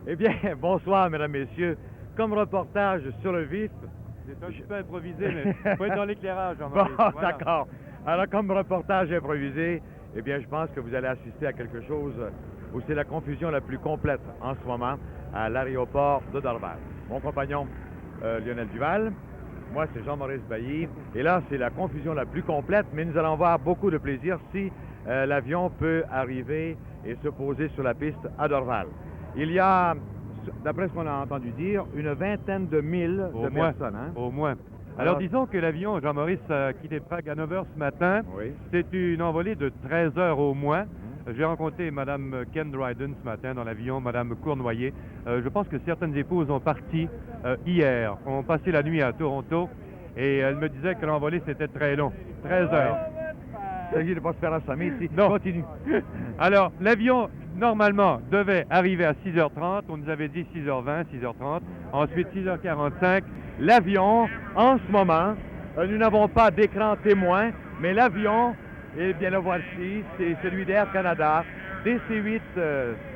Eh bien, bonsoir, mesdames, messieurs. Comme reportage sur le vif. C'est un petit peu improvisé, mais faut être dans l'éclairage, Bon, Jean-Maurice. Voilà. d'accord. Alors, comme reportage improvisé, eh bien, je pense que vous allez assister à quelque chose où c'est la confusion la plus complète en ce moment à l'aéroport de Dorval. Mon compagnon, Lionel Duval. Moi, c'est Jean-Maurice Bailly. Et là, c'est la confusion la plus complète, mais nous allons avoir beaucoup de plaisir si l'avion peut arriver et se poser sur la piste à Dorval. Il y a, d'après ce qu'on a entendu dire, une vingtaine de milles Au de moins, personnes. Hein? au moins. Alors, Alors, disons que l'avion, Jean-Maurice, a quitté Prague à 9 h ce matin. Oui. C'est une envolée de 13 heures au moins. J'ai rencontré Mme Ken Dryden ce matin dans l'avion, Mme Cournoyer. Je pense que certaines épouses ont parti hier, ont passé la nuit à Toronto, et elle me disait que l'envolée, c'était très long, 13 heures. Il s'agit de ne pas se faire assommer ici. Non. Continue. Alors, l'avion, normalement, devait arriver à 6h30. On nous avait dit 6h20, 6h30. Ensuite, 6h45. L'avion, en ce moment, nous n'avons pas d'écran témoin, mais l'avion, eh bien le voici, c'est celui d'Air Canada, DC-8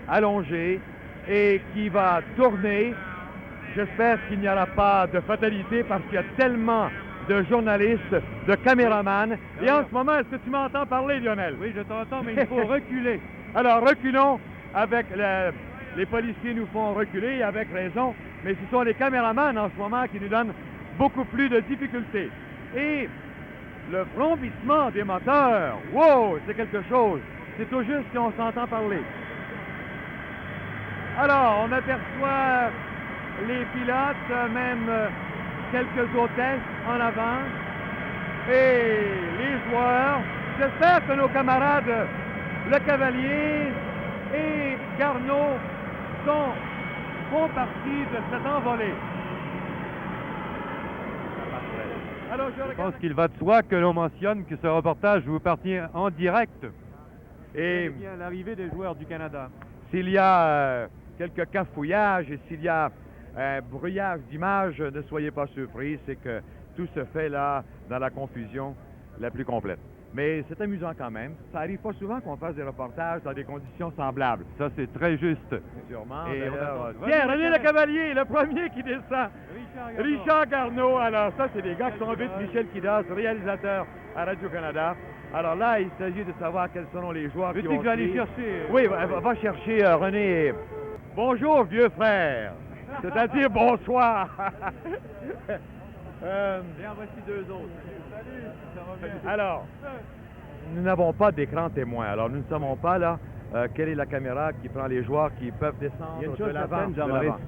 allongé, et qui va tourner. J'espère qu'il n'y aura pas de fatalité parce qu'il y a tellement de journalistes, de caméramans. Et en ce moment, est-ce que tu m'entends parler, Lionel? Oui, je t'entends, mais il faut reculer. Alors, reculons avec les policiers nous font reculer avec raison, mais ce sont les caméramans en ce moment qui nous donnent beaucoup plus de difficultés. Et le vrombissement des moteurs, wow, c'est quelque chose. C'est tout juste si on s'entend parler. Alors, on aperçoit les pilotes, même quelques hôtesses en avant, et les joueurs. J'espère que nos camarades, Le Cavalier et Garneau, font partie de cette envolée. Alors, Je pense qu'il va de soi que l'on mentionne que ce reportage vous partit en direct. Et bien l'arrivée des joueurs du Canada. s'il y a quelques cafouillages et s'il y a un brouillage d'images, ne soyez pas surpris, c'est que tout se fait là dans la confusion la plus complète. Mais c'est amusant quand même. Ça arrive pas souvent qu'on fasse des reportages dans des conditions semblables. Ça, c'est très juste. Sûrement. Et D'ailleurs, on attend- tiens, René Le Cavalier, le premier qui descend. Richard Richard Garneau. Alors ça, c'est des gars qui sont vite. Michel Kidas, réalisateur à Radio-Canada. Alors là, il s'agit de savoir quels seront les joueurs qui Veux-tu vont que j'aille suivre. chercher? Oui, va chercher René. Bonjour, vieux frère. C'est-à-dire bonsoir. Bien, voici deux autres. Salut, ça va bien? Alors, nous n'avons pas d'écran témoin. Alors, nous ne savons pas là quelle est la caméra qui prend les joueurs qui peuvent descendre Il y a une de chose l'avant. certaine, de Jean-Maurice, l'avant.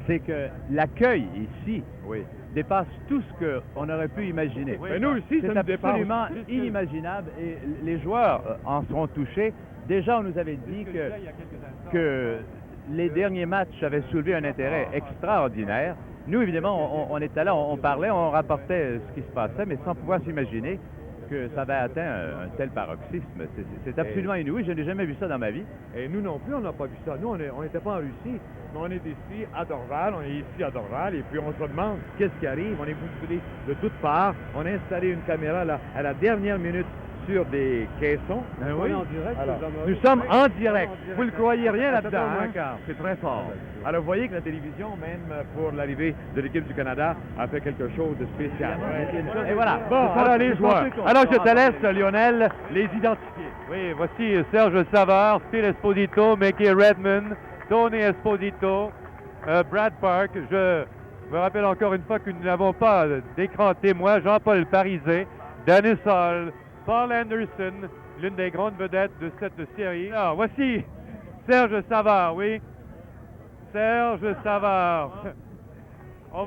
c'est que l'accueil ici Oui. dépasse tout ce qu'on aurait pu imaginer. Mais nous aussi, ça C'est nous dépasse. absolument inimaginable et les joueurs en seront touchés. Déjà, on nous avait dit que les derniers matchs avaient soulevé un intérêt extraordinaire. Nous, évidemment, on était là, on parlait, on rapportait ce qui se passait, mais sans pouvoir s'imaginer que ça avait atteint un tel paroxysme. C'est absolument inouï. Je n'ai jamais vu ça dans ma vie. Et nous non plus, on n'a pas vu ça. Nous, on n'était pas en Russie, mais on est ici à Dorval. On est ici à Dorval, et puis on se demande qu'est-ce qui arrive. On est bousculé de toutes parts. On a installé une caméra là, à la dernière minute sur des caissons. oui. En direct. Alors, nous sommes en direct. Vous ne croyez rien là-dedans, hein? C'est très fort. Alors, vous voyez que la télévision, même pour l'arrivée de l'équipe du Canada, a fait quelque chose de spécial. Et voilà. Bon, alors les joueurs. Alors, je te laisse, Lionel, les identifier. Oui, voici Serge Savard, Phil Esposito, Mickey Redmond, Tony Esposito, Brad Park. Je me rappelle encore une fois que nous n'avons pas d'écran témoin. Jean-Paul Parizet, Dennis Hall, Paul Anderson, l'une des grandes vedettes de cette série. Alors, voici Serge Savard, oui. Serge Savard. On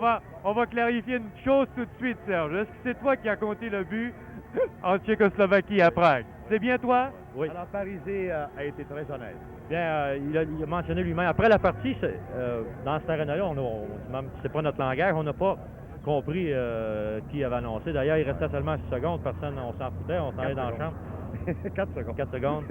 va clarifier une chose tout de suite, Serge. Est-ce que c'est toi qui as compté le but en Tchécoslovaquie à Prague? C'est bien toi? Oui. Alors, Parizet a été très honnête. Bien, il a mentionné lui-même. Après la partie, dans cette arène-là, c'est pas notre langage, on n'a pas compris qui avait annoncé. D'ailleurs, il restait seulement 6 secondes, personne, on s'en foutait, on s'en allait dans la chambre. 4 secondes. 4 secondes.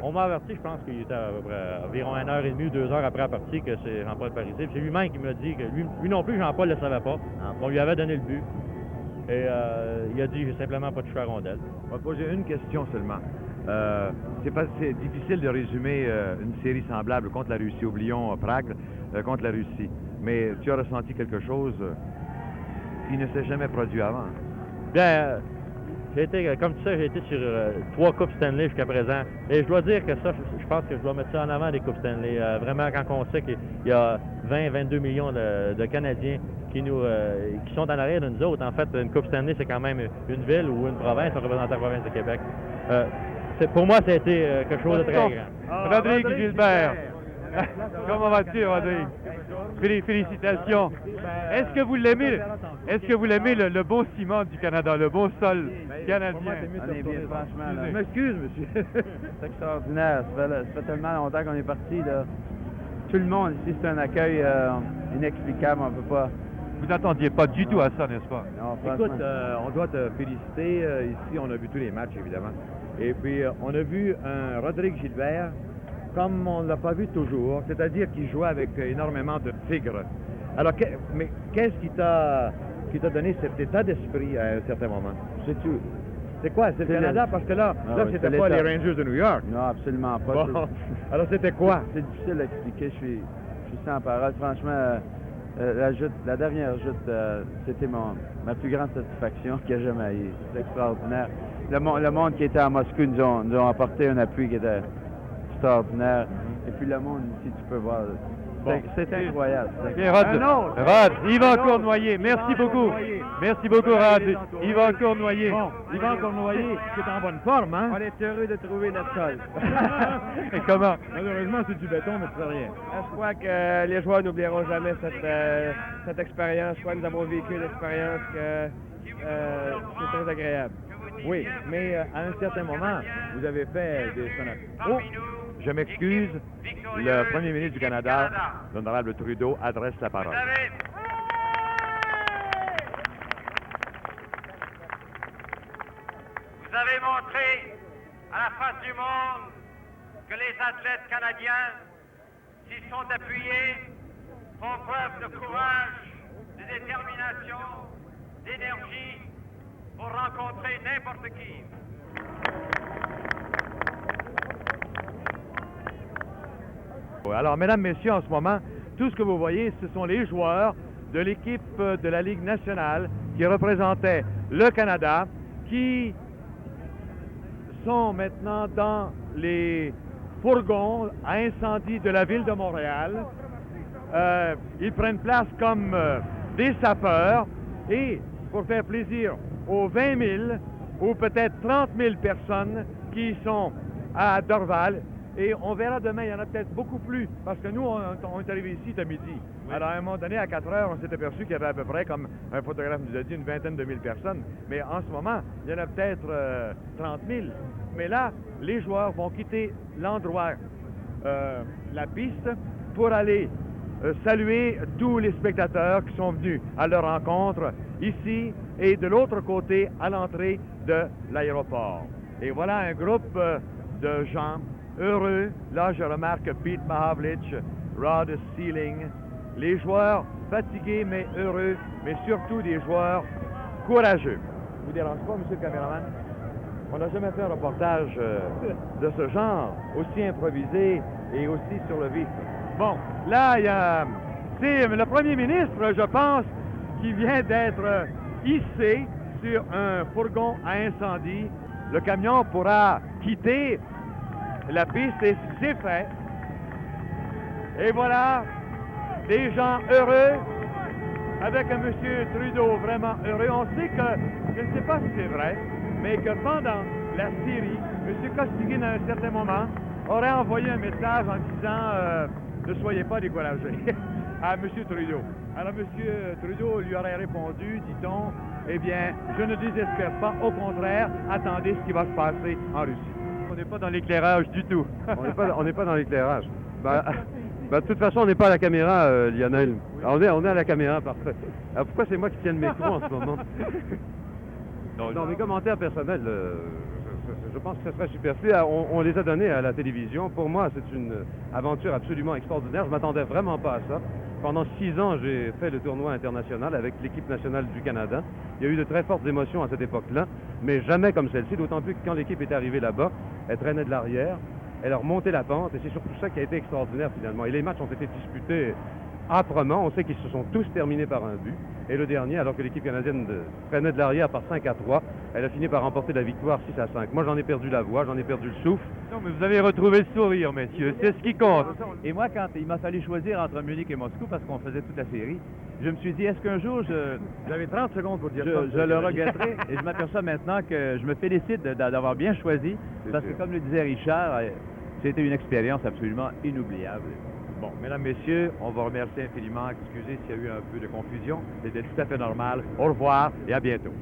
On m'a averti, je pense qu'il était à peu près environ 1h30 ou 2 heures après la partie que c'est Jean-Paul Parizet. C'est lui-même qui m'a dit que lui non plus, Jean-Paul ne le savait pas. On lui avait donné le but. Et il a dit, j'ai simplement pas touché la rondelle. On va poser une question seulement. C'est difficile de résumer une série semblable contre la Russie. Oublions Prague contre la Russie. Mais tu as ressenti quelque chose qui ne s'est jamais produit avant. Bien, comme tu sais, j'ai été sur 3 Coupes Stanley jusqu'à présent. Et je dois dire que ça, je pense que je dois mettre ça en avant, des Coupes Stanley. Vraiment, quand on sait qu'il y a 20-22 millions de Canadiens qui sont en arrière de nous autres. En fait, une Coupe Stanley, c'est quand même une ville ou une province, on représente la province de Québec. Pour moi, ça a été quelque chose de très grand. Rodrigue Gilbert. Comment vas-tu, Rodrigue? Félicitations. Est-ce que vous l'aimez? Est-ce que vous l'aimez, le bon ciment du Canada, le bon sol canadien? On est bien, franchement. Là. Je m'excuse, monsieur. C'est extraordinaire. Ça fait tellement longtemps qu'on est parti. Là. Tout le monde ici, c'est un accueil inexplicable. On peut pas. Vous n'attendiez pas du tout à ça, n'est-ce pas? Non, Écoute, on doit te féliciter. Ici, on a vu tous les matchs, évidemment. Et puis, on a vu un Rodrigue Gilbert comme on ne l'a pas vu toujours, c'est-à-dire qu'il jouait avec énormément de tigre. Alors, mais qu'est-ce qui t'a donné cet état d'esprit à un certain moment? C'est tout. C'est quoi? C'est le Canada? Parce que là, oui, c'était pas les Rangers de New York. Non, absolument pas. Bon. Alors, c'était quoi? C'est difficile à expliquer. Je suis sans parole. Franchement, la dernière joute, c'était ma plus grande satisfaction qu'il y a jamais eu. C'est extraordinaire. Le monde qui était à Moscou nous ont apporté un appui qui était extraordinaire. Et puis le monde ici, tu peux voir. C'est incroyable. Bien, Rod, Yvan Cournoyer, merci beaucoup. Merci beaucoup, Rod. Yvan Cournoyer. Bon, Yvan Cournoyer, qui est en bonne forme, hein? On est heureux de trouver notre sol. Et comment? Malheureusement, c'est du béton, mais c'est rien. Je crois que les joueurs n'oublieront jamais cette expérience. Je crois que nous avons vécu une expérience que c'est très agréable. Oui, mais à un certain moment, vous avez fait des sonnettes. Oh! Je m'excuse, le premier ministre du Canada, l'honorable Trudeau, adresse la parole. Vous avez montré à la face du monde que les athlètes canadiens, s'ils sont appuyés, font preuve de courage, de détermination, d'énergie pour rencontrer n'importe qui. Alors, mesdames, messieurs, en ce moment, tout ce que vous voyez, ce sont les joueurs de l'équipe de la Ligue nationale qui représentaient le Canada, qui sont maintenant dans les fourgons à incendie de la ville de Montréal. Ils prennent place comme des sapeurs et, pour faire plaisir aux 20 000 ou peut-être 30 000 personnes qui sont à Dorval, et on verra demain, il y en a peut-être beaucoup plus, parce que nous, on est arrivé ici à midi. Oui. Alors, à un moment donné, à 4 heures, on s'est aperçu qu'il y avait à peu près, comme un photographe nous a dit, une vingtaine de mille personnes. Mais en ce moment, il y en a peut-être 30 000. Mais là, les joueurs vont quitter l'endroit, la piste, pour aller saluer tous les spectateurs qui sont venus à leur rencontre ici et de l'autre côté, à l'entrée de l'aéroport. Et voilà un groupe de gens heureux. Là, je remarque Pete Mahavlich, Rod Sealing, les joueurs fatigués mais heureux, mais surtout des joueurs courageux. Vous dérange pas, monsieur le caméraman? On n'a jamais fait un reportage de ce genre, aussi improvisé et aussi sur le vif. Bon, là, il y a... C'est le premier ministre, je pense, qui vient d'être hissé sur un fourgon à incendie. Le camion pourra quitter la piste et c'est fait. Et voilà, des gens heureux, avec un monsieur Trudeau vraiment heureux. On sait que, je ne sais pas si c'est vrai, mais que pendant la série, M. Costigan, à un certain moment, aurait envoyé un message en disant ne soyez pas découragés à M. Trudeau. Alors M. Trudeau lui aurait répondu, dit-on, eh bien, je ne désespère pas, au contraire, attendez ce qui va se passer en Russie. On n'est pas dans l'éclairage du tout. On n'est pas dans l'éclairage. De toute façon, on n'est pas à la caméra, Lionel. On est à la caméra, parfait. Alors pourquoi c'est moi qui tiens le micro en ce moment? Non, mes commentaires personnels, je pense que ce serait superflu. On les a donnés à la télévision. Pour moi, c'est une aventure absolument extraordinaire. Je ne m'attendais vraiment pas à ça. Pendant 6 ans, j'ai fait le tournoi international avec l'équipe nationale du Canada. Il y a eu de très fortes émotions à cette époque-là, mais jamais comme celle-ci, d'autant plus que quand l'équipe est arrivée là-bas, elle traînait de l'arrière, elle a remonté la pente, et c'est surtout ça qui a été extraordinaire finalement. Et les matchs ont été disputés âprement, on sait qu'ils se sont tous terminés par un but. Et le dernier, alors que l'équipe canadienne traînait de l'arrière par 5-3, elle a fini par remporter la victoire 6-5. Moi, j'en ai perdu la voix, j'en ai perdu le souffle. Non, mais vous avez retrouvé le sourire, messieurs. C'est ce qui compte. Et moi, quand il m'a fallu choisir entre Munich et Moscou, parce qu'on faisait toute la série, je me suis dit, est-ce qu'un jour, Vous avez 30 secondes pour dire ça. je le regretterai? Et je m'aperçois maintenant que je me félicite d'avoir bien choisi, parce que comme le disait Richard, c'était une expérience absolument inoubliable. Bon, mesdames, messieurs, on va remercier infiniment. Excusez s'il y a eu un peu de confusion. C'était tout à fait normal. Au revoir et à bientôt.